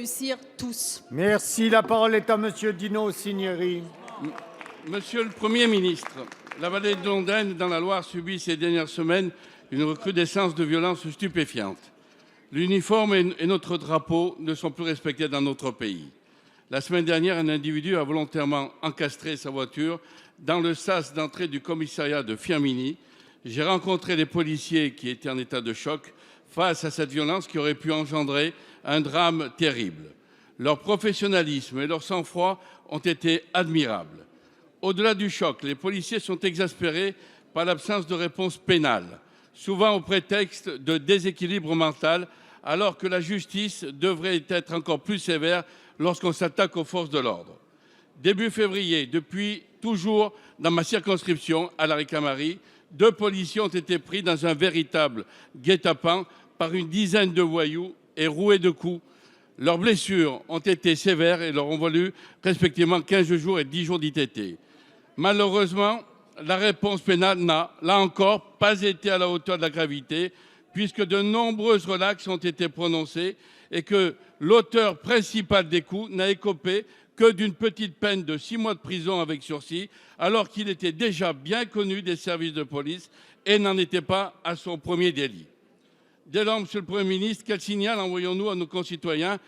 réussir tous. Merci. La parole est à Monsieur Dino Cinieri. Monsieur le Premier ministre, la vallée de l'Ondaine, dans la Loire, subit ces dernières semaines une recrudescence de violences stupéfiantes. L'uniforme et notre drapeau ne sont plus respectés dans notre pays. La semaine dernière, un individu a volontairement encastré sa voiture dans le sas d'entrée du commissariat de Firminy. J'ai rencontré les policiers qui étaient en état de choc face à cette violence qui aurait pu engendrer un drame terrible. Leur professionnalisme et leur sang-froid ont été admirables. Au-delà du choc, les policiers sont exaspérés par l'absence de réponse pénale, souvent au prétexte de déséquilibre mental, alors que la justice devrait être encore plus sévère lorsqu'on s'attaque aux forces de l'ordre. Début février, depuis toujours dans ma circonscription, à la Ricamarie, 2 policiers ont été pris dans un véritable guet-apens par une dizaine de voyous et roués de coups. Leurs blessures ont été sévères et leur ont valu respectivement 15 jours et 10 jours d'ITT. Malheureusement, la réponse pénale n'a, là encore, pas été à la hauteur de la gravité, puisque de nombreuses relaxes ont été prononcées et que l'auteur principal des coups n'a écopé que d'une petite peine de 6 mois de prison avec sursis, alors qu'il était déjà bien connu des services de police et n'en était pas à son premier délit. Dès lors, Monsieur le Premier ministre, quel signal envoyons-nous à nos concitoyens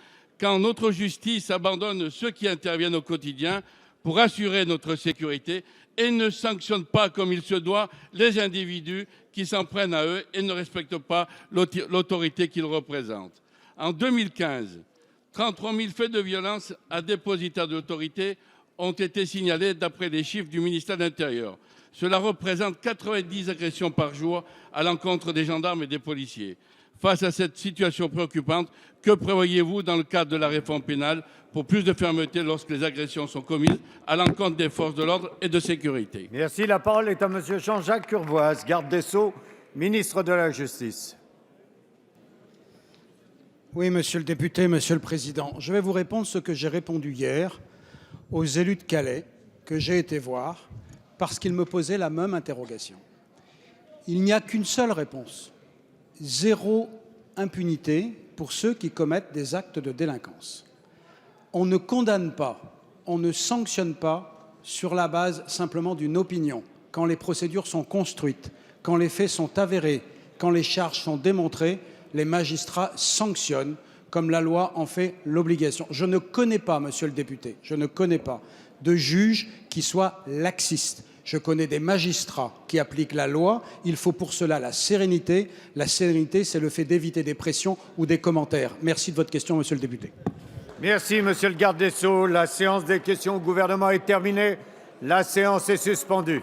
quand notre justice abandonne ceux qui interviennent au quotidien pour assurer notre sécurité et ne sanctionne pas comme il se doit les individus qui s'en prennent à eux et ne respectent pas l'autorité qu'ils représentent? En 2015, 33 000 faits de violence à dépositaire de l'autorité ont été signalés d'après les chiffres du ministère de l'Intérieur. Cela représente 90 agressions par jour à l'encontre des gendarmes et des policiers. Face à cette situation préoccupante, que prévoyez-vous dans le cadre de la réforme pénale pour plus de fermeté lorsque les agressions sont commises à l'encontre des forces de l'ordre et de sécurité? Merci. La parole est à Monsieur Jean-Jacques Urvoas, garde des Sceaux, ministre de la Justice. Oui, monsieur le député, monsieur le président, je vais vous répondre ce que j'ai répondu hier aux élus de Calais que j'ai été voir parce qu'ils me posaient la même interrogation. Il n'y a qu'une seule réponse: zéro impunité pour ceux qui commettent des actes de délinquance. On ne condamne pas, on ne sanctionne pas sur la base simplement d'une opinion. Quand les procédures sont construites, quand les faits sont avérés, quand les charges sont démontrées, les magistrats sanctionnent comme la loi en fait l'obligation. Je ne connais pas, monsieur le député, je ne connais pas de juge qui soit laxiste. Je connais des magistrats qui appliquent la loi. Il faut pour cela la sérénité. La sérénité, c'est le fait d'éviter des pressions ou des commentaires. Merci de votre question, monsieur le député. Merci, monsieur le garde des Sceaux. La séance des questions au gouvernement est terminée. La séance est suspendue.